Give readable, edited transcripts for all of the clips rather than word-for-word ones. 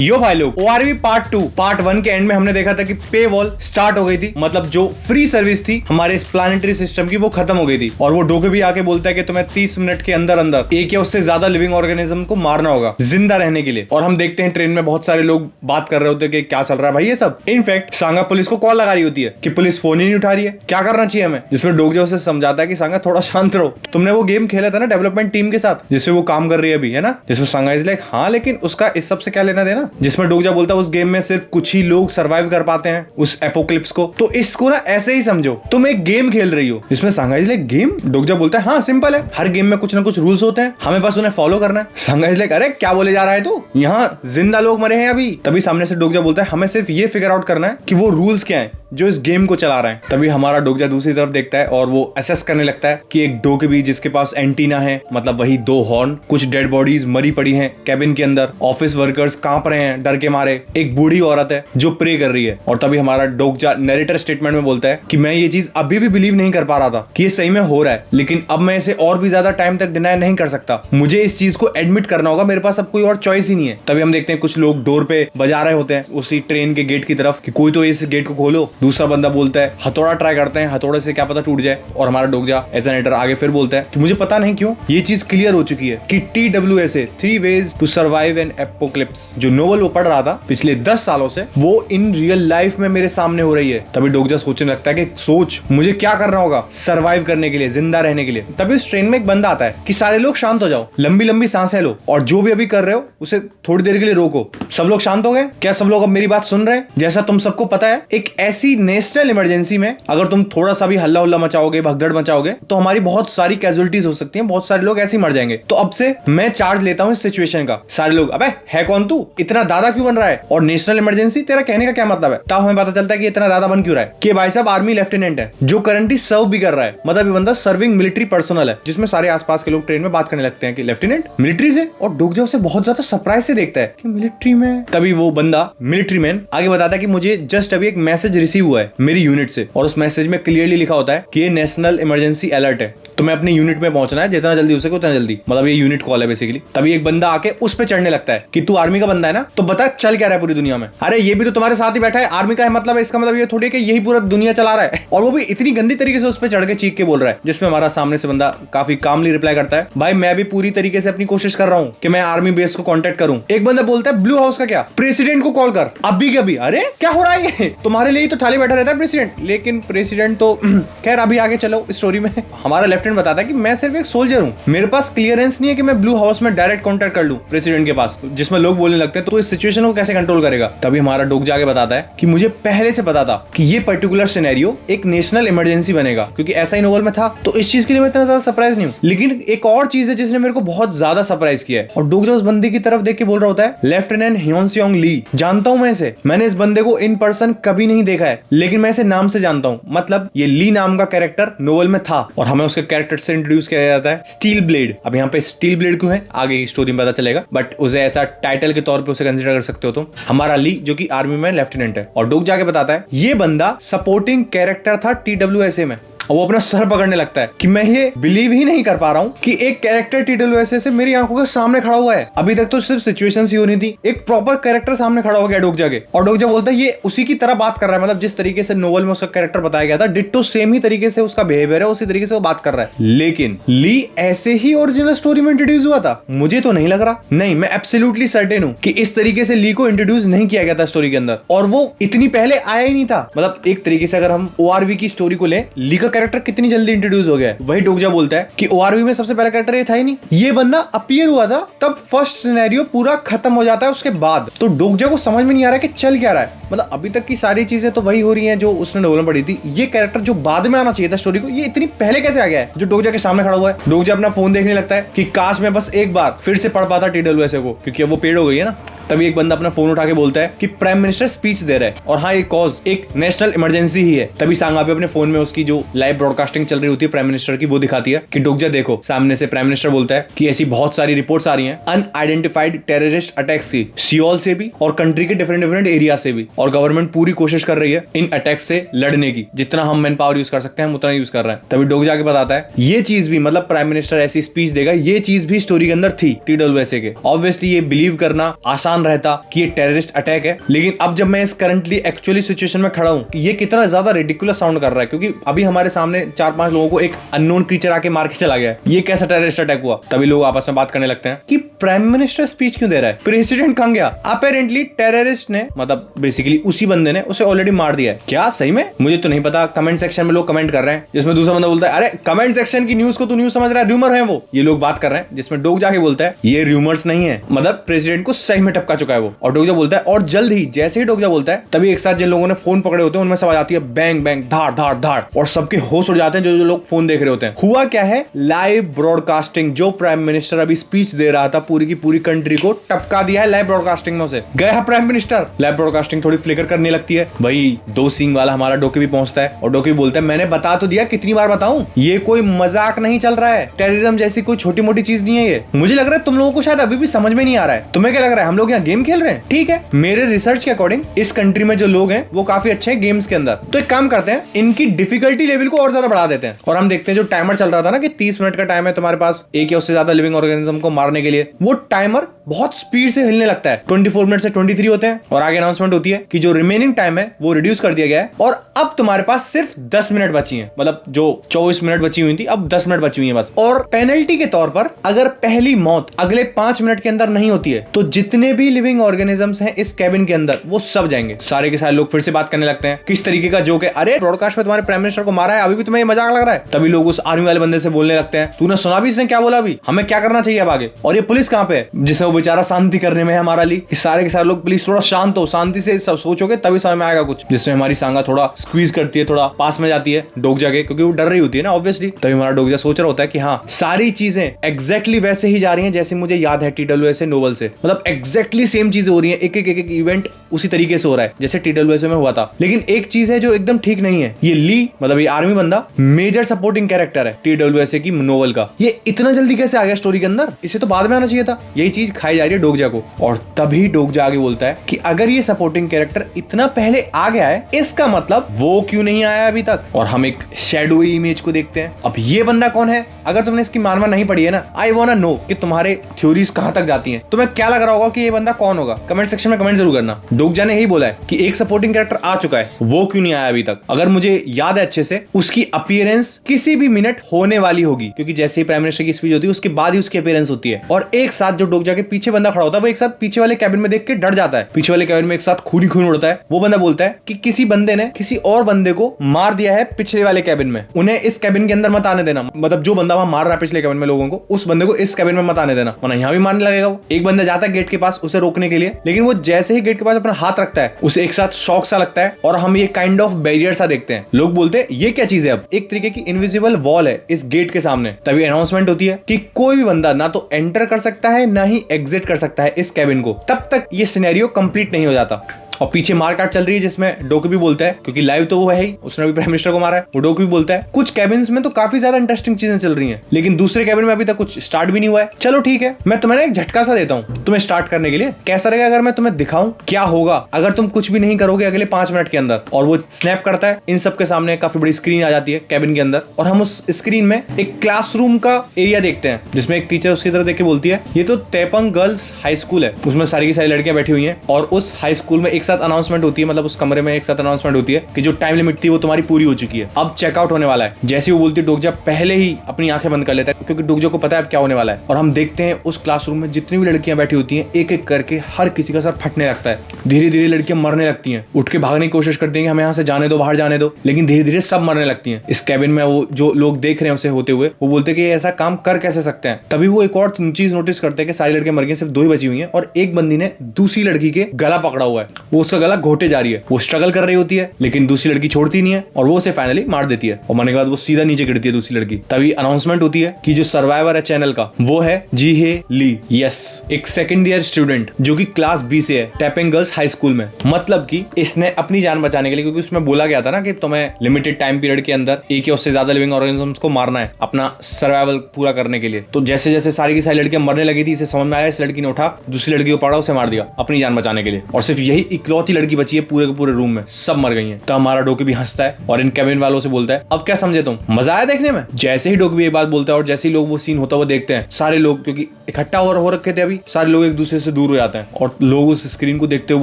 यो भाई लोग, ओआरवी part 2 part 1 के एंड में हमने देखा था कि पे वॉल स्टार्ट हो गई थी, मतलब जो फ्री सर्विस थी हमारे इस प्लानिटरी सिस्टम की वो खत्म हो गई थी। और वो डोके भी आके बोलता है कि तुम्हें 30 मिनट के अंदर अंदर एक या उससे ज्यादा लिविंग ऑर्गेनिज्म को मारना होगा जिंदा रहने के लिए। और हम देखते हैं ट्रेन में बहुत सारे लोग बात कर रहे होते हैं कि क्या चल रहा है भाई ये सब। इनफैक्ट सांगा पुलिस को कॉल लगा रही होती है कि पुलिस फोन ही नहीं उठा रही है, क्या करना चाहिए हमें। जिसमें डोकजा उसे समझाता है कि सांगा थोड़ा शांत रहो, तुमने वो गेम खेला था ना डेवलपमेंट टीम के साथ जिससे वो काम कर रही है अभी, है ना। जिसमें सांगा इज लाइक हाँ लेकिन उसका इस सब से क्या लेना देना। जिसमें डोकजा बोलता है उस गेम में सिर्फ कुछ ही लोग सरवाइव कर पाते हैं उस एपोक्लिप्स को, तो इसको ना ऐसे ही समझो तुम एक गेम खेल रही हो। जिसमें सांगा इज लाइक गेम। डोकजा बोलता है हाँ सिंपल है, हर गेम में कुछ ना कुछ रूल्स होते हैं, हमें बस उन्हें फॉलो करना है। सांगा इज लाइक अरे क्या बोले जा रहा है तू, यहाँ जिंदा लोग मरे हैं अभी। तभी सामने से डोकजा बोलता है हमें सिर्फ ये फिगर आउट करना है कि वो रूल्स क्या है जो इस गेम को चला रहा है। तभी हमारा डोकजा दूसरी तरफ देखता है और वो असेस करने लगता है कि एक डोकबी जिसके पास एंटीना है, मतलब वही 2 हॉर्न, कुछ डेड बॉडीज मरी पड़ी हैं कैबिन के अंदर, ऑफिस वर्कर्स कांप रहे हैं डर के मारे, एक बूढ़ी औरत है जो प्रे कर रही है। और तभी हमारा डोकजा नरेटर स्टेटमेंट में बोलता है कि मैं ये चीज अभी भी बिलीव नहीं कर पा रहा था कि ये सही में हो रहा है, लेकिन अब मैं इसे और भी ज्यादा टाइम तक डिनाई नहीं कर सकता, मुझे इस चीज को एडमिट करना होगा, मेरे पास अब कोई और चॉइस ही नहीं है। तभी हम देखते हैं कुछ लोग डोर पे बजा रहे होते हैं उसी ट्रेन के गेट की तरफ कि कोई तो इस गेट को खोलो। दूसरा बंदा बोलता है हथौड़ा ट्राई करते हैं, हथौड़े से क्या पता टूट जाए। और हमारा डोकजा एज एन नरेटर आगे फिर बोलता है कि मुझे पता नहीं क्यों ये चीज क्लियर हो चुकी है कि TWSA 3 ways to survive an apocalypse जो नोवेल वो पढ़ रहा था पिछले 10 सालों से वो इन रियल लाइफ में मेरे सामने हो रही है। तभी डोकजा सोचने लगता है कि सोच मुझे क्या करना होगा सर्वाइव करने के लिए, जिंदा रहने के लिए। तभी उस ट्रेन में एक बंदा आता है कि सारे लोग शांत हो जाओ, लंबी लंबी सांसें लो और जो भी अभी कर रहे हो उसे थोड़ी देर के लिए रोको। सब लोग शांत हो गए क्या? सब लोग अब मेरी बात सुन रहे हैं? जैसा तुम सबको पता है एक ऐसी नेशनल इमरजेंसी में अगर तुम थोड़ा सा भी हल्ला उल्ला मचाओगे, भगदड़ मचाओगे तो हमारी बहुत सारी कैजुअलिटीज हो सकती हैं, बहुत सारे लोग ऐसे ही मर जाएंगे। तो अब से मैं चार्ज लेता हूं इस सिचुएशन का। सारे लोग अबे है कौन तू, इतना दादा क्यों बन रहा है, और नेशनल इमरजेंसी तेरा कहने का क्या मतलब है। तब हमें पता चलता है कि इतना दादा बन क्यों रहा है कि भाई साहब आर्मी लेफ्टिनेंट है जो करंटली सर्व भी कर रहा है, मतलब ये बंदा सर्विंग मिलिट्री पर्सनल है। जिसमें सारे आसपास के लोग ट्रेन में बात करने लगते हैं कि लेफ्टिनेंट मिलिट्री से, और डोकजा उसे बहुत ज्यादा सरप्राइज से देखता है कि मिलिट्री में। तभी वो बंदा मिलिट्री मैन आगे बताता है कि मुझे जस्ट अभी एक मैसेज रिसीव हुआ है मेरी यूनिट से, और उस मैसेज में क्लियरली लिखा होता है कि ये नेशनल इमरजेंसी अलर्ट है, तुम्हें अपने यूनिट में पहुंचना है जितना जल्दी हो सके उतना जल्दी, मतलब ये यूनिट कॉल है बेसिकली। तभी एक बंदा आके उस पे चढ़ने लगता है कि तू आर्मी का बंदा है ना, तो बता चल क्या रहा है पूरी दुनिया में। अरे ये भी तो तुम्हारे साथ ही बैठा है, आर्मी का है मतलब इसका मतलब ये थोड़ी है कि यही पूरा दुनिया चला रहा है, और वो भी इतनी गंदी तरीके से उस पे चढ़ के चीख के बोल रहा है। जिसमें हमारा सामने से बंदा काफी कामली रिप्लाई करता है भाई मैं भी पूरी तरीके से अपनी कोशिश कर रहा हूँ कि मैं आर्मी बेस को कॉन्टेक्ट करूँ। एक बंदा बोलता है ब्लू हाउस का क्या, प्रेसिडेंट को कॉल कर अभी के अभी। अरे क्या हो रहा है ये, तुम्हारे लिए तो थाली बैठा रहता है प्रेसिडेंट, लेकिन प्रेसिडेंट तो खैर अभी आगे चलो स्टोरी में। हमारा लेफ्टिनेंट बताता है कि मैं सिर्फ एक सोल्जर हूँ, मेरे पास क्लियरेंस नहीं है कि मैं ब्लू हाउस में डायरेक्ट कॉन्टेक्ट कर लूं प्रेसिडेंट के पास। जिसमें लोग बोलने लगते हैं तो इस सिचुएशन को कैसे कंट्रोल करेगा। तभी हमारा डोकजा आगे बताता है कि मुझे पहले से पता था कि ये पर्टिकुलर सिनेरियो एक नेशनल इमरजेंसी बनेगा, क्योंकि ऐसा ही नोवेल में था, तो इस चीज के लिए मैं इतना ज्यादा सरप्राइज नहीं हूँ। लेकिन एक और चीज है जिसने मेरे को बहुत ज्यादा सरप्राइज किया है, और डोकजा उस बंदे की तरफ देख के बोल रहा होता है लेफ्टिनेंट ह्योनसियोंग ली। जानता हूं मैं इसे, मैंने इस बंदे को इन पर्सन कभी नहीं देखा है, लेकिन मैं इसे नाम से जानता हूं, मतलब ये ली नाम का कैरेक्टर नोवेल में था और हमें उसके कैरेक्टर से इंट्रोड्यूस किया जाता है स्टील ब्लेड। अब यहाँ पे स्टील ब्लेड क्यों है आगे की स्टोरी में पता चलेगा, बट उसे ऐसा टाइटल के तौर पे उसे कंसीडर कर सकते हो तुम। हमारा ली जो कि आर्मी में लेफ्टिनेंट है, और डोक जाके बताता है ये बंदा सपोर्टिंग कैरेक्टर था TWSA में। और वो अपना सर पकड़ने लगता है कि मैं ये बिलीव ही नहीं कर पा रहा हूँ कि एक कैरेक्टर TWSA से मेरी आंखों के सामने खड़ा हुआ है। अभी तक तो सिर्फ सिचुएशंस ही हो रही थी, एक प्रॉपर कैरेक्टर सामने खड़ा हो गया डोकजा के। और डोकजा बोलता है ये उसी की तरह बात कर रहा है, मतलब जिस तरीके से नोवेल में उसका कैरेक्टर बताया गया था डिट्टो सेम ही तरीके से उसका बिहेवियर है, उसी तरीके से वो बात कर रहा है। लेकिन ली ऐसे ही ओरिजिनल स्टोरी में इंट्रोड्यूस हुआ था, मुझे तो नहीं लग रहा। नहीं, मैं एब्सोल्युटली सर्टेन हूँ कि इस तरीके से ली को इंट्रोड्यूस नहीं किया गया था स्टोरी के अंदर, और वो इतनी पहले आया ही नहीं था। मतलब एक तरीके से अगर हम ORV की स्टोरी को ले, ली का कैरेक्टर कितनी जल्दी इंट्रोड्यूस हो गया है। वही डोकजा बोलता है कि ORV में सबसे पहला कैरेक्टर ये था ही नहीं, ये बंदा अपीयर हुआ था तब फर्स्ट सिनेरियो पूरा खत्म हो जाता है उसके बाद। तो डोकजा को समझ में नहीं आ रहा है कि चल क्या रहा है, मतलब अभी तक की सारी चीजें तो वही हो रही हैं जो उसने नोवेल में पढ़ी थी। ये कैरेक्टर जो बाद में आना चाहिए था स्टोरी को, ये इतनी पहले कैसे आ गया है जो डोकजा के सामने खड़ा हुआ है। डोकजा अपना फोन देखने लगता है कि काश मैं बस एक बार फिर से पढ़ पाता TWSA को, क्योंकि अब वो पेड़ हो गई है ना। तभी एक बंदा अपना फोन उठा के बोलता है कि प्राइम मिनिस्टर स्पीच दे रहा है, और हाँ ये कॉज एक नेशनल इमरजेंसी ही है। तभी सांगा पे अपने फोन में उसकी जो लाइव ब्रॉडकास्टिंग चल रही होती है प्राइम मिनिस्टर की, वो दिखाती है कि डोकजा देखो। सामने से प्राइम मिनिस्टर बोलता है कि ऐसी बहुत सारी रिपोर्ट्स आ रही हैं अनआइडेंटिफाइड टेररिस्ट अटैक्स की, सियोल से भी और कंट्री के डिफरेंट एरिया से भी, और गवर्नमेंट पूरी कोशिश कर रही है इन अटैक्स से लड़ने की। जितना हम मैन पावर यूज कर सकते हैं हम उतना यूज कर रहे हैं। तभी डोकजा आगे बताता है ये चीज भी, मतलब प्राइम मिनिस्टर ऐसी स्पीच देगा, ये चीज भी स्टोरी के अंदर थी TWSA के। ऑब्वियसली ये बिलीव करना आसान ध्यान रहता कि ये टेररिस्ट अटैक है। लेकिन अब जब मैं इस करंटली एक्चुअली सिचुएशन में खड़ा हूँ, ये कितना ज्यादा रिडिकुलस साउंड कर रहा है, क्योंकि अभी हमारे सामने 4-5 लोगों को एक अननोन क्रीचर आके मार के चला गया है। ये कैसा टेररिस्ट अटैक हुआ? तभी लोग आपस में बात करने लगते हैं कि प्राइम मिनिस्टर स्पीच क्यों दे रहा है, प्रेसिडेंट कहां गया? अपेरेंटली टेररिस्ट ने, मतलब बेसिकली उसी बंदे ने उसे ऑलरेडी मार दिया है। क्या सही में? मुझे तो नहीं पता। कमेंट सेक्शन में लोग कमेंट कर रहे हैं, जिसमें दूसरा बंदा बोलता है अरे कमेंट सेक्शन की न्यूज को तू न्यूज समझ रहा है, र्यूमर है वो। ये लोग बात कर रहे हैं, जिसमें डोग जाके बोलता है ये र्यूमर्स नहीं है, मतलब प्रेसिडेंट को सही में टपका चुका है वो। और डोगजा बोलता है, और जल्द ही, जैसे ही डोगजा बोलता है तभी एक साथ जिन लोगों ने फोन पकड़े होते हैं उनमें से आवाज आती है बैंग बैंग, धाड़ धाड़ धाड़, और सबके होश उड़ जाते हैं जो लोग फोन देख रहे होते हैं। हुआ क्या है, लाइव ब्रॉडकास्टिंग, जो प्राइम मिनिस्टर अभी स्पीच दे रहा था पूरी की पूरी कंट्री को टपका दिया है लाइव ब्रॉडकास्टिंग में। उसे गया प्राइम मिनिस्टर, लाइव ब्रॉडकास्टिंग थोड़ी फ्लिकर करने लगती है। भाई 2 सींग वाला हमारा डोके भी पहुंचता है और डोके बोलता है मैंने बता तो दिया, कितनी बार बताऊं, ये कोई मजाक नहीं चल रहा है, टेररिज्म जैसी कोई छोटी मोटी चीज नहीं है ये। मुझे लग रहा है तुम लोगों को शायद अभी भी समझ में नहीं आ रहा है। तुम्हें क्या लग रहा है हम लोग यहाँ गेम खेल रहे हैं? ठीक है, मेरे रिसर्च के अकॉर्डिंग इस कंट्री में जो लोग हैं वो काफी अच्छे हैं गेम्स के अंदर। तो एक काम करते हैं, इनकी डिफिकल्टी लेवल को और ज्यादा बढ़ा देते हैं और हम देखते हैं जो टाइमर चल रहा था ना कि 30 मिनट का टाइम है तुम्हारे पास एक या उससे ज्यादा लिविंग ऑर्गेनिज्म को मारने के लिए, वो टाइमर बहुत स्पीड से हिलने लगता है। 24 मिनट से 23 होते हैं और आगे अनाउंसमेंट होती है कि जो रिमेनिंग टाइम है वो रिड्यूस कर दिया गया है और अब तुम्हारे पास सिर्फ 10 मिनट बची हैं। मतलब जो 24 मिनट बची हुई थी अब 10 मिनट बची हुई है बस। और पेनल्टी के तौर पर अगर पहली मौत अगले 5 मिनट के अंदर नहीं होती है तो जितने भी लिविंग ऑर्गेनिजम्स हैं इस कैबिन के अंदर वो सब जाएंगे। सारे के सारे लोग फिर से बात करने लगते हैं किस तरीके का जोक है, अरे ब्रॉडकास्ट में तुम्हारे प्राइम मिनिस्टर को मारा है, अभी भी तुम्हें मजाक लग रहा है। तभी लोग उस आर्मी वाले बंदे से बोलने लगते हैं तूने सुना भी इसने क्या बोला, अभी हमें क्या करना चाहिए अब आगे, और ये पुलिस कहां पे है जिसमें वो बेचारा शांति करने में है हमारा लिए। सारे के सारे लोग प्लीज थोड़ा शांत हो, शांति से सब सोचोगे तभी समझ में आएगा कुछ। जिसमें हमारी सांगा थोड़ा स्क्वीज करती है, थोड़ा पास में जाती है डोगजा के, क्योंकि वो डर रही होती है ना ऑब्वियसली। तभी हमारा डोगजा सोच रहा होता है कि हाँ सारी चीजें एग्जैक्टली वैसे ही जा रही हैं जैसे मुझे याद है TWS नोवेल से, मतलब एग्जैक्टली सेम चीजें हो रही हैं, एक एक इवेंट उसी तरीके से हो रहा है जैसे TWS में हुआ था। लेकिन एक चीज है जो एकदम ठीक नहीं है, ये ली मतलब ये आर्मी बंदा मेजर सपोर्टिंग कैरेक्टर है TWS की नोवेल का, ये इतना जल्दी कैसे आ गया स्टोरी के अंदर, इसे तो बाद में आना चाहिए था। यही चीज खाई जा रही है डोगजा को। और तभी डोगजा आगे बोलता है कि अगर ये सपोर्टिंग कैरेक्टर इतना पहले आ गया है इसका मतलब वो क्यों नहीं आया अभी तक। और हम एक शैडोई इमेज को देखते हैं। अब ये बंदा कौन है? अगर तुमने इसकी मानवा नहीं पढ़ी है ना, आई वांट टू नो कि तुम्हारे थ्योरीज कहां तक जाती हैं, तुम्हें क्या लग रहा होगा कि ये बंदा कौन होगा। कमेंट सेक्शन में कमेंट जरूर करना। डोगजा ने यही बोला है कि एक सपोर्टिंग कैरेक्टर आ चुका है, वो क्यों नहीं आया अभी तक। अगर मुझे याद है अच्छे से उसकी अपीयरेंस किसी भी मिनट होने वाली होगी, क्योंकि जैसे ही प्राइम मिनिस्टर की स्पीच होती है उसके बाद ही उसकी अपीयरेंस होती है। और एक साथ जो डोगजा के पीछे बंदा खड़ा होता है वो एक साथ पीछे वाले कैबिन में देख के डर जाता है। पीछे वाले कैबिन में एक साथ खून ही खून उड़ता है। वो बंदा बोलता है कि किसी बंदे ने किसी और बंदे को मार दिया है पिछले वाले कैबिन में, उन्हें इस कैबिन के अंदर मत आने देना। मतलब जो बंदा वहां मार रहा है पिछले कैबिन में लोगों को, उस बंदे को इस कैबिन में मत आने देना, वरना यहाँ भी मारने लगेगा वो। एक बंदा जाता है गेट के पास उसे रोकने के लिए, लेकिन वो जैसे ही गेट के पास अपना हाथ रखता है उसे एक साथ शॉक सा लगता है और हम ये काइंड ऑफ बैरियर सा देखते हैं। लोग बोलते हैं ये क्या चीज है, अब एक तरीके की इनविजिबल वॉल है इस गेट के सामने। तभी अनाउंसमेंट होती है कि कोई भी बंदा ना तो एंटर कर सकता है ना ही एग्जिट कर सकता है इस कैबिन को, तब तक ये सिनेरियो कंप्लीट नहीं हो जाता। और पीछे मारकाट चल रही है जिसमें डोक भी बोलता है, क्योंकि लाइव तो वो है ही, उसने भी प्राइम मिनिस्टर को मारा है, वो डोक भी बोलता है कुछ कैबिन्स में तो काफी ज्यादा इंटरेस्टिंग चीजें चल रही हैं, लेकिन दूसरे कैबिन में अभी तक कुछ स्टार्ट भी नहीं हुआ है। चलो ठीक है, मैं तुम्हें एक झटका सा देता हूँ तुम्हें स्टार्ट करने के लिए। कैसा रहेगा अगर मैं तुम्हें दिखाऊं क्या होगा अगर तुम कुछ भी नहीं करोगे अगले 5 मिनट के अंदर। और वो स्नैप करता है, इन सब के सामने काफी बड़ी स्क्रीन आ जाती है कैबिन के अंदर और हम उस स्क्रीन में एक क्लासरूम का एरिया देखते हैं जिसमें एक टीचर उसकी तरफ देख के बोलती है ये तो तेपंग गर्ल्स हाई स्कूल है। उसमें सारी की सारी लड़कियां बैठी हुई हैं और उस हाई स्कूल में एक साथ अनाउंसमेंट होती है, मतलब उस कमरे में एक साथ अनाउंसमेंट होती है कि जो टाइम लिमिट थी वो तुम्हारी पूरी हो चुकी है, अब चेकआउट होने वाला है। जैसे वो बोलती है डोगजा पहले ही अपनी आंखें बंद कर लेता है क्योंकि डोगजा को पता है अब क्या होने वाला है। और हम देखते हैं उस क्लासरूम में जितनी भी लड़कियां बैठी होती हैं एक एक करके हर किसी का सर फटने लगता है, धीरे धीरे लड़कियां मरने लगती हैं, उठ के भागने की कोशिश करती हैं कि हमें यहाँ से जाने दो, बाहर जाने दो, लेकिन धीरे धीरे सब मरने लगती हैं। इस कैबिन में वो जो लोग देख रहे हैं उसे होते हुए वो बोलते हैं कि ऐसा काम कर कैसे सकते हैं। तभी वो एक और चीज नोटिस करते हैं कि सारी लड़कियां मर गई, सिर्फ 2 ही बची हुई हैं और एक बंदी ने दूसरी लड़की के गला पकड़ा हुआ है, वो उसका गला घोटे जा रही है। वो स्ट्रगल कर रही होती है लेकिन दूसरी लड़की छोड़ती नहीं है और वो उसे फाइनली मार देती है और मरने के बाद वो सीधा नीचे गिरती है दूसरी लड़की। तभी अनाउंसमेंट होती है कि जो सर्वाइवर है चैनल का वो है जीहे ली। यस, एक सेकंड ईयर स्टूडेंट जो कि क्लास B से है टैपिंग गर्ल्स हाई स्कूल में। मतलब कि इसने अपनी जान बचाने के लिए, क्योंकि उसमें बोला गया था ना कि तुम्हें लिमिटेड टाइम पीरियड के अंदर एक या उससे ज्यादा लिविंग ऑर्गेनिजम्स को मारना है अपना सर्वाइवल पूरा करने के लिए। तो जैसे जैसे सारी की सारी लड़कियां मरने लगी थी इसे समझ में आया, इस लड़की ने उठा दूसरी लड़की को पकड़ा, उसे मार दिया अपनी जान बचाने के लिए। और सिर्फ यही इकलौती लड़की बची है पूरे के पूरे रूम में, सब मर गई हैं। तो हमारा डोकी भी हंसता है और इन केबिन वालों से बोलता है अब क्या समझे तुम, मजा आया देखने में। जैसे ही डोकी भी ये बात बोलता है और जैसे ही लोग वो सीन होता है वो देखते हैं, सारे लोग क्योंकि इकट्ठा हो रखे थे अभी, सारे लोग एक दूसरे से दूर हो जाते हैं और लोग उस स्क्रीन को देखते हुए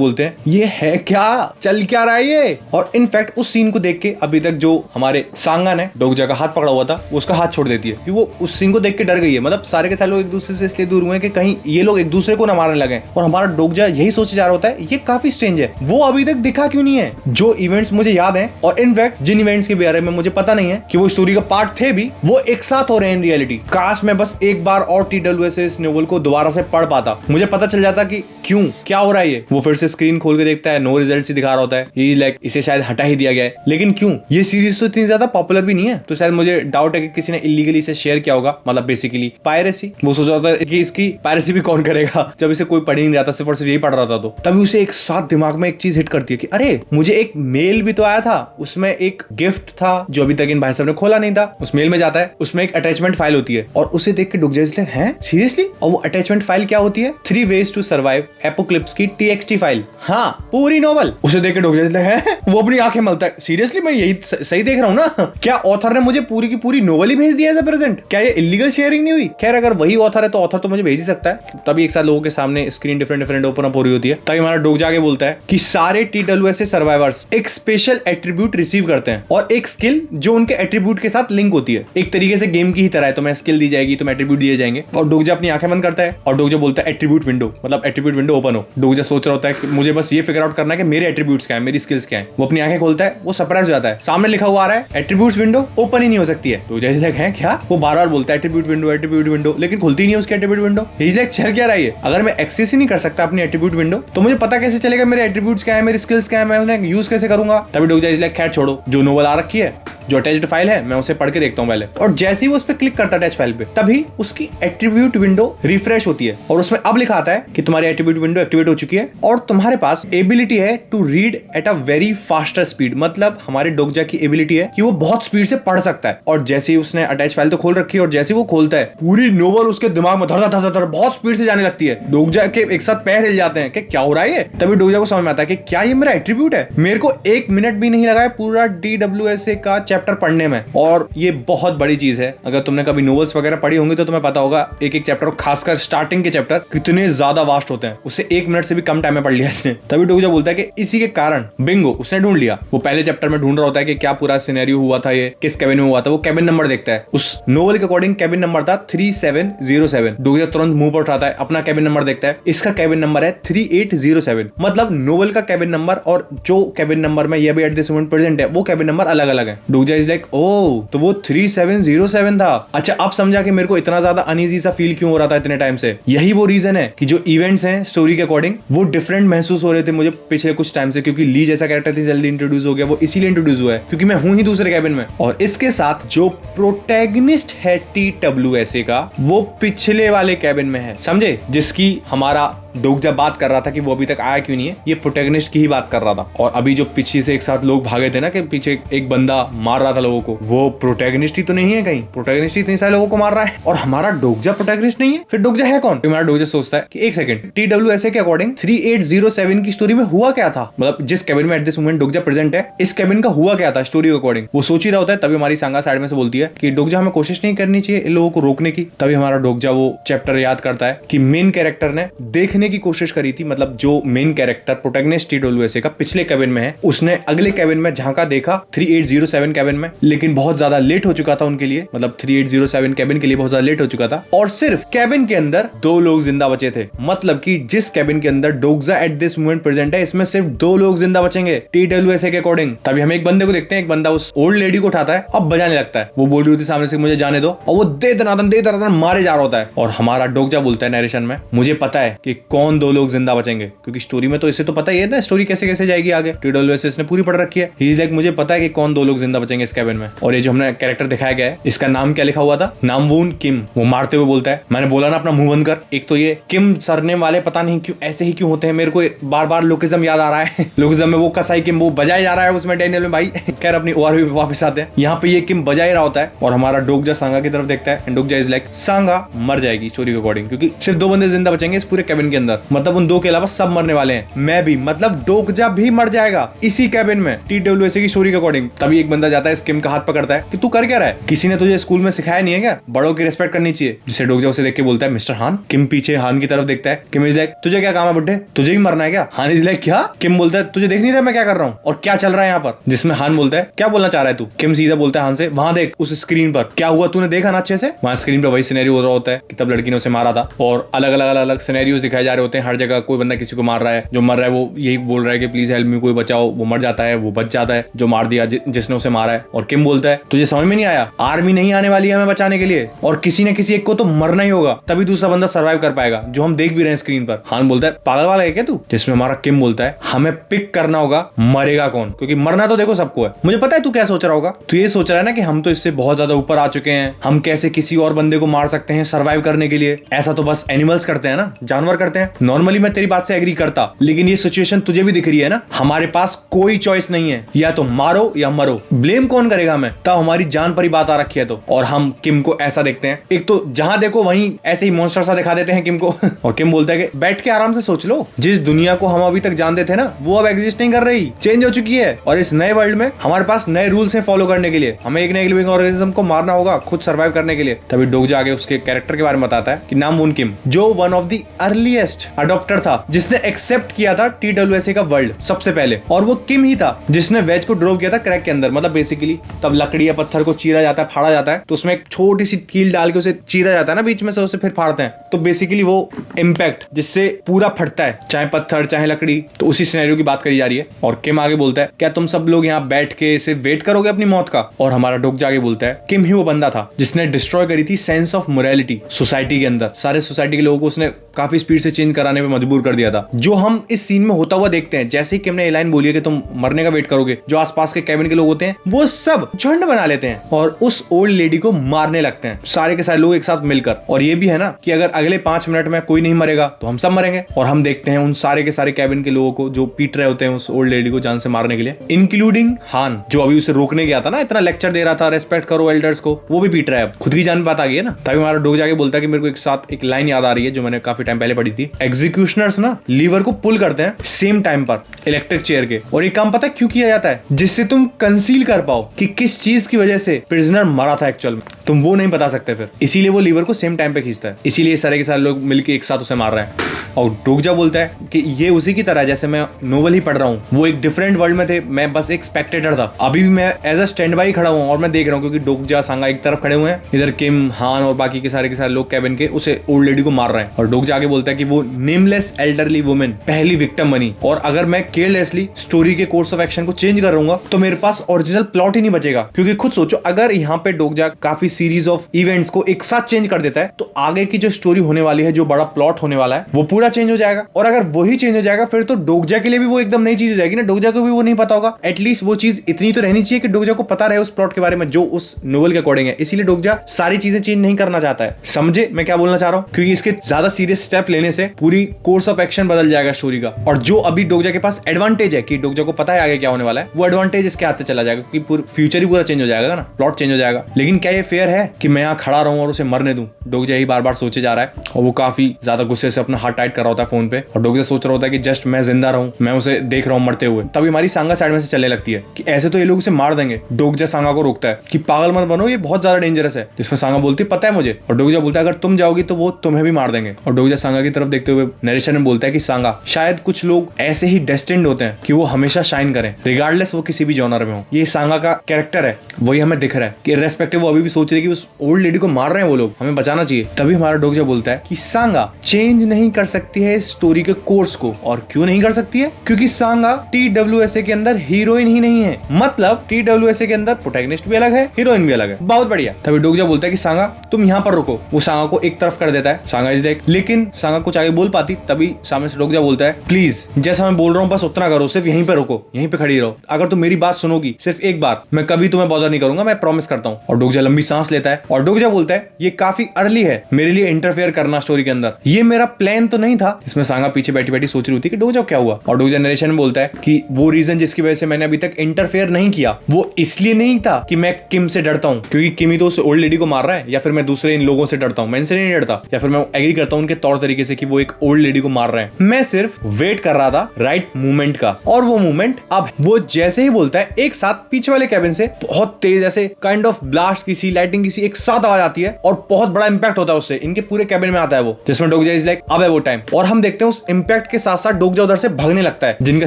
बोलते हैं ये है क्या, चल क्या रहा है ये। और इनफैक्ट उस सीन को देख के अभी तक जो हमारे सांगा ने डोगजा का हाथ पकड़ा हुआ था वो उसका हाथ छोड़ देती है कि वो उस सीन को देख के डर गई है। मतलब सारे के सारे लोग एक दूसरे से इसलिए दूर हुए हैं कि कहीं ये लोग एक दूसरे को ना मारने लगे। और हमारा डोगजा यही सोचे जा रहा होता है ये काफी स्ट्रेंज है, वो अभी तक दिखा क्यों नहीं है। जो इवेंट्स मुझे याद है और इनफैक्ट जिन इवेंट्स के बारे में मुझे पता नहीं है कि वो स्टोरी का पार्ट थे भी, वो एक साथ हो रहे हैं इन रियलिटी। काश मैं बस एक बार और TWS इस नोवेल को दोबारा से पढ़ पाता, मुझे पता चल जाता कि क्यों क्या हो रहा है ये। वो फिर से स्क्रीन खोल के देखता है, नो रिजल्ट ही दिखा रहा होता है, ये लाइक इसे शायद हटा ही दिया गया है। लेकिन क्यों, ये सीरीज तो इतनी ज्यादा पॉपुलर भी नहीं है, तो शायद मुझे डाउट है कि किसी ने इलीगली इसे शेयर किया होगा। मतलब बेसिकली पायरेसी, वो सोच रहा था कि इसकी पायरेसी भी कौन करेगा जब इसे कोई पढ़ ही नहीं रहा था, सिर्फ और सिर्फ यही पढ़ रहा था। तो तभी उसे एक साथ दिमाग में एक चीज हिट करती है कि अरे मुझे एक मेल भी तो आया था, उसमें एक गिफ्ट था जो अभी तक इन भाई साहब ने खोला नहीं था। उस मेल में जाता है, उसमें एक अटैचमेंट फाइल होती है और उसे देख के डुगजा इसलिए हैं सीरियसली। और वो अटैचमेंट फाइल क्या होती है, 3 ways to survive एपोक्लिप्स की TXT फाइल। हाँ पूरी नोवेल। उसे देख के डुगजा इसलिए हैं, वो अपनी आंखें मलता है, सीरियसली मैं यही सही देख रहा हूँ ना, क्या ऑथर ने मुझे पूरी की पूरी नोवेल ही भेज दिया एज अ प्रेजेंट, क्या ये इलीगल शेयरिंग नहीं हुई। खैर अगर वही ऑथर है तो ऑथर तो मुझे भेज ही सकता है। तभी एक साथ लोगों के सामने स्क्रीन डिफरेंट ओपन अप हो रही होती है। तभी हमारा डोगजा आगे बोलता है कि सारे TWS सर्वाइवर्स एक स्पेशल एट्रीब्यूट रिसीव करते हैं और एक स्किल जो उनके एट्रीब्यूट के साथ लिंक होती है। एक तरीके से गेम की ही तरह है, तुम्हें स्किल दी जाएगी, तुम्हें एट्रीब्यूट दिए जाएंगे। और डोगजा अपनी आंखें बंद करता है और डोगजा बोलता है एट्रीब्यूट विंडो, मतलब एट्रीब्यूट विंडो ओपन हो। डोगजा सोच रहा होता है कि मुझे बस ये फिगर आउट करना है कि मेरे एट्रीब्यूट्स क्या है, मेरी स्किल्स क्या है। वो अपनी आंखें खोलता है, वो सरप्राइज हो जाता है, सामने लिखा हुआ आ रहा है एट्रीब्यूट्स विंडो ओपन ही नहीं हो सकती है। डोगजा इज लाइक है क्या, वो बार बार बोलता है एट्रीब्यूट विंडो, लेकिन खुलती नहीं है उसकी attribute window. He is like चल क्या रहा है, अगर मैं एक्सेस ही नहीं कर सकता अपनी एट्रीब्यूट विंडो तो मुझे पता कैसे चलेगा मेरे एट्रीब्यूट्स क्या है, मेरी स्किल्स क्या है, मैं उन्हें यूज कैसे करूंगा। तभी डोगजा इज लाइक खैर छोड़ो, जो नोवेल आ रखी है, जो अटैच्ड फाइल है, मैं उसे पढ़ के देखता हूँ पहले। और जैसे ही वो उस पर क्लिक करता है अटैच फाइल पे, तभी उसकी एट्रीब्यूट विंडो रिफ्रेश होती है और उसमें अब लिखा आता है कि तुम्हारी एट्रीब्यूट विंडो एक्टिवेट हो चुकी है और तुम्हारे पास एबिलिटी है to read at a very faster speed. मतलब हमारे डोगजा की एबिलिटी है कि वो बहुत स्पीड से पढ़ सकता है। और जैसे ही उसने अटैच फाइल तो खोल रखी है और जैसे ही वो खोलता है, पूरी नोवेल उसके दिमाग में धड़ बहुत स्पीड से जाने लगती है। डोगजा के एक साथ पैर हिल जाते हैं कि क्या हो रहा है। तभी डोगजा को समझ में आता है कि क्या ये मेरा एट्रीब्यूट है। मेरे को 1 मिनट भी नहीं लगा है पूरा DWSA का चैप्टर पढ़ने में, और ये बहुत बड़ी चीज है। अगर तुमने कभी नोवेल्स वगैरह पढ़ी होंगी तो तुम्हें पता होगा एक एक चैप्टर, खासकर स्टार्टिंग के चैप्टर कितने ज्यादा वास्ट होते हैं। उसे 1 मिनट से भी कम टाइम में पढ़ लिया इसने। तभी डोगजा बोलता है कि इसी के कारण बिंगो उसने ढूंढ लिया। वो पहले चैप्टर में ढूंढ रहा होता है कि क्या पूरा सिनेरियो हुआ था, ये किस केबिन में हुआ था। वो केबिन नंबर देखता है, उस नोवेल के अकॉर्डिंग केबिन नंबर था 3707। डोगजा तुरंत मुंह पर उठाता है, अपना केबिन नंबर देखता है, इसका केबिन नंबर है 3807। मतलब नोवेल का केबिन नंबर और जो केबिन नंबर में ये भी एट दिस मोमेंट प्रेजेंट है वो केबिन नंबर अलग अलग है। डोगजा इज लाइक ओ, तो वो 3707 था। अच्छा अब समझा कि मेरे को इतना ज्यादा अनईजी सा फील क्यों हो रहा था इतने टाइम से। यही वो रीजन है कि जो इवेंट्स हैं स्टोरी के अकॉर्डिंग वो डिफरेंट महसूस हो रहे थे मुझे पिछले कुछ टाइम से, क्योंकि ली जैसा कैरेक्टर थी जल्दी इंट्रोड्यूस हो गया। वो इसीलिए इंट्रोड्यूस हुआ है क्योंकि मैं हूं ही दूसरे कैबिन में। और इसके साथ जो प्रोटैगनिस्ट है TWSA का, वो पिछले वाले कैबिन में है, समझे, जिसकी हमारा डोगजा बात कर रहा था कि वो अभी तक आया क्यों नहीं है। ये प्रोटैगनिस्ट की ही बात कर रहा था। और अभी जो पीछे से एक साथ लोग भागे थे ना, कि पीछे एक बंदा मार रहा था लोगों को, वो प्रोटैगनिस्ट ही तो नहीं है कहीं। प्रोटैगनिस्ट ही इतने सारे लोगों को मार रहा है और हमारा डोगजा प्रोटैगनिस्ट नहीं है। फिर डोगजा है कौन? हमारा डोगजा सोचता है कि एक सेकंड, TWSA के अकॉर्डिंग 3807 की स्टोरी में हुआ क्या था। मतलब जिस कैबिन में एट दिस मोमेंट डोगजा प्रेजेंट है, इस कैबिन का हुआ क्या था स्टोरी के अकॉर्डिंग। वो सोच ही रहा होता है। तभी हमारी सांगा साइड में से बोलती है कि डोगजा हमें कोशिश नहीं करनी चाहिए इन लोगों को रोकने की। तभी हमारा डोगजा वो चैप्टर याद करता है कि मेन कैरेक्टर ने देखने की कोशिश करी थी, मतलब जो मेन कैरेक्टर प्रोटैगनिस्ट TWSA का पिछले कैबिन में है, उसने अगले कैबिन में झांका, देखा 3807 कैबिन में, लेकिन बहुत ज्यादा लेट हो चुका था उनके लिए। मतलब 3807 कैबिन के लिए बहुत ज्यादा लेट हो चुका था और सिर्फ कैबिन के अंदर 2 लोग जिंदा बचे थे। मतलब कि जिस कैबिन के अंदर डोगजा एट दिस मोमेंट प्रेजेंट है, इसमें सिर्फ 2 लोग जिंदा बचेंगे TWSA के अकॉर्डिंग। तभी हम एक बंदे को देखते हैं, एक बंदा उस ओल्ड लेडी को उठाता है, अब बजाने लगता है। वो बोल रही होती सामने से मुझे जाने दो, और वो दे दनादन मारे जा रहा होता है। और हमारा डोगजा बोलता है नरेशन में, मुझे पता है कि कौन 2 लोग जिंदा बचेंगे, क्योंकि स्टोरी में तो इसे तो पता ही है ना स्टोरी कैसे कैसे जाएगी आगे। TWSA ने पूरी पढ़ रखी है। ही इज लाइक मुझे पता है कि कौन 2 लोग जिंदा बचेंगे इस कैबिन में। और ये जो हमने कैरेक्टर दिखाया गया है, इसका नाम क्या लिखा हुआ था, नामवून किम। वो मारते हुए बोलता है, मैंने बोला ना अपना मुंह बंद कर। एक तो ये किम सरने वाले पता नहीं क्यों ऐसे ही क्यों होते हैं, मेरे को बार बार लोकिज्म याद आ रहा है। लोकिज्म में वो कसाई किम वो बजाया जा रहा है उसमें डैनियल में भाई। खैर अपनी ओआरपी पे वापस आते हैं। यहाँ पे ये किम बजा ही रहा होता है और हमारा डोगजा सांगा की तरफ देखता है। डोगजा इज लाइक सांगा मर जाएगी स्टोरी के अकॉर्डिंग, क्योंकि सिर्फ 2 बंदे जिंदा बचेंगे इस पूरे कैबिन के अंदर, मतलब उन दो के अलावा सब मरने वाले हैं, मैं भी, मतलब डोकजा भी मर जाएगा इसी कैबिन में TWSA की स्टोरी के अकॉर्डिंग। तभी एक बंदा जाता है, किम का हाथ पकड़ता है कि तू कर क्या रहा है, किसी ने तुझे स्कूल में सिखाया नहीं है क्या, बड़ों की रिस्पेक्ट करनी चाहिए। जिसे डोकजा उसे देख के बोलता है मिस्टर हान। किम पीछे हान की तरफ देखता है, किम इज लाइक तुझे क्या काम है बुड्ढे, तुझे भी मरना है क्या। हान इज लाइक क्या। किम बोलता है तुझे देख नहीं रहा मैं क्या कर रहा हूँ और क्या चल रहा है यहाँ पर। जिसमें हान बोलता है क्या बोलना चाह रहा है तू। किम सीधा बोलता है हान से, वहां देख उस स्क्रीन पर क्या हुआ, तूने देखा ना अच्छे से। वहां स्क्रीन पर वही सिनेरियो हो रहा होता है कि तब लड़की ने उसे मारा था और अलग अलग सिनेरियोज दिखाए जा रहे होते हैं। हर जगह कोई बंदा किसी को मार रहा है, जो मर रहा है वो यही बोल रहा है कि प्लीज हेल्प मी, कोई बचाओ, वो मर जाता है, वो बच जाता है जो मार दिया जिसने उसे मारा है। और किम बोलता है तुझे समझ में नहीं आया, आर्मी नहीं आने वाली है हमें बचाने के लिए और किसी न किसी एक को तो मरना ही होगा, तभी दूसरा बंदा सर्वाइव कर पाएगा, जो हम देख भी रहे हैं स्क्रीन पर। हान बोलता है पागल वाला है क्या तू। जिसमें हमारा किम बोलता है हमें पिक करना होगा मरेगा कौन, क्योंकि मरना तो देखो सबको है। मुझे पता है तू क्या सोच रहा होगा, तू ये सोच रहा है ना कि हम तो इससे बहुत ज्यादा ऊपर आ चुके हैं, हम कैसे किसी और बंदे को मार सकते हैं सर्वाइव करने के लिए, ऐसा तो बस एनिमल्स करते हैं ना, जानवर करते हैं। नॉर्मली मैं तेरी बात से एग्री करता, लेकिन ये सिचुएशन तुझे भी दिख रही है ना, हमारे पास कोई चॉइस नहीं है, या तो मारो या मरो, ब्लेम कौन करेगा हमें, तब हमारी जान पर ही बात आ रखी है तो। और हम किम को ऐसा देखते हैं, एक तो जहां देखो वहीं ऐसे ही मॉन्स्टर सा दिखा देते हैं किम को और किम बोलता है कि बैठ के आराम से सोच लो, जिस दुनिया को हम अभी तक जानते थे ना वो अब एग्जिस्ट नहीं कर रही, चेंज हो चुकी है और इस नए वर्ल्ड में हमारे पास नए रूल्स हैं फॉलो करने के लिए, हमें एक नए लिविंग ऑर्गेनिज्म को मारना होगा खुद सर्वाइव करने के लिए। तभी डोकजा आगे उसके कैरेक्टर के बारे में बताता है कि नाम वून किम, जो one of the earliest adopter था, जिसने एक्सेप्ट किया था TWSA का वर्ल्ड सबसे पहले, और वो किम ही था जिसने वेज को ड्रॉप किया था क्रैक के अंदर। मतलब बेसिकली तब लकड़ी या पत्थर को चीरा जाता है, फाड़ा जाता है, तो उसमें एक छोटी सी कील डाल के उसे चीरा जाता है ना बीच में से, उसे फिर फाड़ते हैं, तो बेसिकली वो इम्पैक्ट जिससे पूरा फटता है, चाहे पत्थर चाहे लकड़ी, तो उसी सिनेरियो की बात करी जा रही है। और किम आगे बोलता है क्या तुम सब लोग यहाँ बैठ के सिर्फ वेट करोगे अपनी मौत का। और हमारा डोकजा आगे बोलता है किम ही वो बंदा था जिसने डिस्ट्रॉय करी थी सेंस ऑफ मोरालिटी सोसाइटी के अंदर, सारे सोसाइटी के लोगों को उसने काफी स्पीड से चेंज कराने पे मजबूर कर दिया था, जो हम इस सीन में होता हुआ देखते हैं। जैसे ही किम ने ये लाइन बोली है कि तुम मरने का वेट करोगे, जो आसपास के कैबिन के लोग होते हैं वो सब झुंड बना लेते हैं और उस ओल्ड लेडी को मारने लगते हैं, सारे के सारे लोग एक साथ मिलकर। और ये भी है ना कि अगर अगले 5 मिनट में कोई नहीं मरेगा तो हम सब मरेंगे। और हम देखते हैं उन सारे के सारे कैबिन के लोगों को जो पीट रहे होते हैं उस ओल्ड लेडी को जान से मारने के लिए, इंक्लूडिंग हान जो अभी उसे रोकने गया था ना, इतना लेक्चर दे रहा था रेस्पेक्ट करो एल्डर्स को, वो भी पीट रहा है। खुद की जान बात आ गई है ना। तभी हमारा डोकजा आगे बोलता है कि मेरे को एक साथ एक लाइन याद आ रही है जो मैंने काफी टाइम पहले पढ़ी थी, एग्जीक्यूशनर्स ना लीवर को पुल करते हैं सेम टाइम पर इलेक्ट्रिक चेयर के, और ये काम पता है क्यों किया जाता है, जिससे तुम कंसील कर पाओ कि किस चीज की वजह से प्रिजनर मरा था एक्चुअल में, तुम वो नहीं बता सकते फिर, इसीलिए वो लीवर को सेम टाइम पे खींचता है, इसीलिए सारे के सारे लोग मिलकर एक साथ उसे मार रहे हैं। और डोकजा बोलता है कि ये उसी की तरह जैसे मैं नोवेल ही पढ़ रहा हूँ, वो एक डिफरेंट वर्ल्ड में थे, मैं बस एक स्पेक्टेटर था, अभी भी मैं एज अ स्टैंड बाई खड़ा हूँ और मैं देख रहा हूँ, क्योंकि डोकजा सांगा एक तरफ खड़े हुए हैं, इधर किम हान और बाकी के सारे लोग कैबिन के उसे ओल्ड लेडी को मार रहे हैं। और डोकजा आगे बोलता है कि वो नेमलेस एल्डरली वुमेन पहली विक्टिम बनी, और अगर मैं केयरलेसली स्टोरी के कोर्स ऑफ एक्शन को चेंज कर रहूंगा तो मेरे पास ओरिजिनल प्लॉट ही नहीं बचेगा। क्योंकि खुद सोचो, अगर यहाँ पे डोकजा काफी सीरीज ऑफ इवेंट्स को एक साथ चेंज कर देता है तो आगे की जो स्टोरी होने वाली है, जो बड़ा प्लॉट होने वाला है, वो पूरा चेंज हो जाएगा। और अगर वही चेंज हो जाएगा फिर तो डोकजा के लिए भी वो एकदम नई चीज हो जाएगी ना, डोकजा को भी वो नहीं पता होगा। एटलीस्ट वो चीज इतनी तो रहनी चाहिए कि डोकजा को पता रहे उस प्लॉट के बारे में जो उस नोवेल के अकॉर्डिंग है। इसीलिए डोकजा सारी चीजें चेंज नहीं करना चाहता है। समझे मैं क्या बोलना चाह रहा हूँ? क्योंकि इसके ज्यादा सीरियस स्टेप लेने से पूरी कोर्स ऑफ एक्शन बदल जाएगा स्टोरी का। और जो अभी डोकजा के पास एडवांटेज है कि डोकजा को पता है आगे क्या होने वाला है, वो एडवांटेज इसके हाथ से चला जाएगा, क्योंकि पूरा फ्यूचर ही पूरा चेंज हो जाएगा ना, प्लॉट चेंज हो जाएगा। लेकिन क्या ये फेयर है कि मैं यहाँ खड़ा रहूं और उसे मरने दूं? डोकजा यही बार बार सोचे जा रहा है और वो काफी ज्यादा गुस्से से अपना हाथ टाइट कर रहा होता है फोन पे, और डोकजा सोच रहा होता है कि जस्ट मैं जिंदा रहूं, मैं उसे देख रहा हूं मरते हुए। तभी हमारी सांगा साइड में से चलने लगती है कि ऐसे तो ये लोग उसे मार देंगे। डोकजा सांगा को रोकता है कि पागल मत बनो, ये बहुत ज्यादा डेंजरस है। जिसमें सांगा बोलती है पता है मुझे, और डोकजा बोलता है अगर तुम जाओगी तो वो तुम्हें भी मार देंगे। और डोकजा सांगा की तरफ देखते हुए नरेशन में बोलता है कि सांगा, शायद कुछ लोग ऐसे ही डेस्टिन्ड होते हैं कि वो हमेशा शाइन करें, रिगार्डलेस वो किसी भी जॉनर में हो। ये सांगा का कैरेक्टर है, वही हमें दिख रहा है कि रेस्पेक्टिव वो अभी भी सोच रही है कि उस ओल्ड लेडी को मार रहे हैं वो लोग, हमें बचाना चाहिए। तभी हमारा डोकजा बोलता है कि सांगा चेंज नहीं कर सकती है स्टोरी के कोर्स को। और क्यों नहीं कर सकती है? क्योंकि सांगा TWSA के अंदर हीरोइन ही नहीं है। मतलब TWSA के अंदर प्रोटैगनिस्ट भी अलग है, हीरोइन भी अलग है। बहुत बढ़िया। तभी डोकजा बोलता है कि सांगा तुम यहाँ पर रुको। वो सांगा को एक तरफ कर देता है, सांगा इज लाइक, लेकिन सांगा कुछ आगे बोल पाती। तभी सामने से डोकजा बोलता है प्लीज जैसा मैं बोल रहा हूँ बस उतना करो, सिर्फ यहीं पे रुको, यहीं पे खड़ी रहो। अगर तुम मेरी बात सुनोगी सिर्फ एक बार, मैं कभी तुम्हें बॉदर नहीं करूंगा, मैं प्रॉमिस करता हूँ। और डोकजा लंबी सांस लेता है और डोकजा बोलता है ये काफी अर्ली है मेरे लिए इंटरफेयर करना स्टोरी के अंदर, ये मेरा प्लान तो नहीं था। इसमें सांगा पीछे बैठी बैठी सोच रही होती कि डोकजाओ क्या हुआ, और डोकजाओ नरेशन में बोलता है कि वो रीजन जिसकी वजह से मैंने अभी तक इंटरफेयर नहीं किया वो इसलिए नहीं था कि मैं किम से डरता हूँ, क्योंकि किम ही तो उस ओल्ड लेडी को मार रहा है, या फिर मैं दूसरे इन लोगों से डरता हूँ, मैं इनसे नहीं डरता, या फिर मैं एग्री करता हूँ उनके तौर तरीके से कि वो एक ओल्ड लेडी को मार रहे हैं। मैं सिर्फ वेट कर रहा था राइट मूवमेंट का, और वो मूवमेंट अब वो जैसे ही बोलता है एक साथ पीछे वाले कैबिन से बहुत तेज ऐसे काइंड ऑफ ब्लास्ट की सी, लाइटिंग की सी एक साथ आवाज आती है और बहुत बड़ा इंपैक्ट होता है उससे, इनके पूरे कैबिन में आता है वो, जिसमें डोकजाओ इज लाइक अब है वो टाइम। और हम देखते हैं उस इंपैक्ट के साथ साथ डोकजाओ उधर से भागने लगता है, जिनके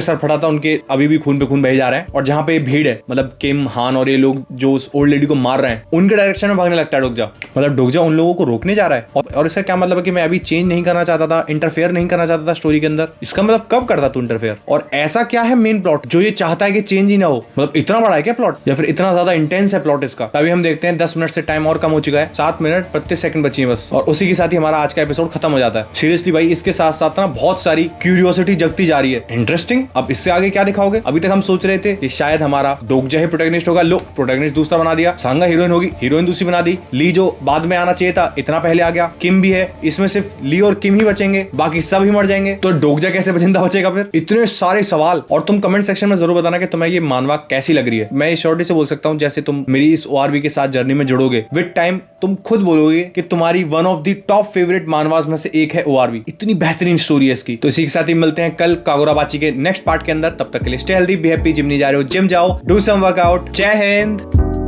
सर फटा था उनके अभी भी खून पे खून बह जा रहे हैं, और जहां पे भीड़ है मतलब किम, हान और ये लोग जो उस ओल्ड लेडी को मार रहे हैं उनके डायरेक्शन में भागने लगता है डोकजाओ। मतलब डोकजाओ उन लोगों को रोकने जा रहा है, और इसका क्या मतलब है कि मैं अभी चेंज नहीं करना चाहता था, इंटरफेयर नहीं करना चाहता था स्टोरी के अंदर। इसका मतलब कब करता तू इंटरफेयर, और ऐसा क्या है मेन प्लॉट जो ये चाहता है कि चेंज ही ना हो? मतलब इतना बड़ा है क्या प्लॉट, या फिर इतना ज्यादा इंटेंस है प्लॉट इसका? अभी हम देखते हैं 10 मिनट से टाइम और कम हो चुका है, 7 मिनट 32 सेकंड बची है बस, और उसी के साथ ही हमारा आज का एपिसोड खत्म हो जाता है। सीरियसली भाई इसके साथ साथ ना बहुत सारी क्यूरियोसिटी जगती जा रही है, इंटरेस्टिंग। अब इससे आगे क्या दिखाओगे? अभी तक हम सोच रहे थे कि शायद हमारा डोकजाओ ही प्रोटैगनिस्ट होगा, लो प्रोटैगनिस्ट दूसरा बना दिया, सांगा हीरोइन होगी, हीरोइन दूसरी बना दी, ली जो बाद में आना चाहिए था इतना पहले आ गया, किम भी है, इसमें सिर्फ ली और किम ही बचेंगे, बाकी सब ही मर जाएंगे, तो डोकजाओ कैसे जिंदा बचेगा फिर? इतने सारे सवाल। और तुम कमेंट सेक्शन में जरूर बताना कि तुम्हें ये मानवा कैसी लग रही है। मैं शॉर्टी से बोल सकता हूँ जैसे तुम मेरी इस ओआरवी के साथ जर्नी में जुड़ोगे विद टाइम तुम खुद बोलोगे कि तुम्हारी one of the top favourite manhwas में से एक है ओआरवी। इतनी बेहतरीन स्टोरी है इसकी। तो इसी के साथ ही मिलते हैं कल कागोराबाची के नेक्स्ट पार्ट के अंदर। तब तक के लिए stay healthy, be happy, gym नहीं जा रहे हो जिम जाओ, डू सम वर्कआउट। जय हिंद।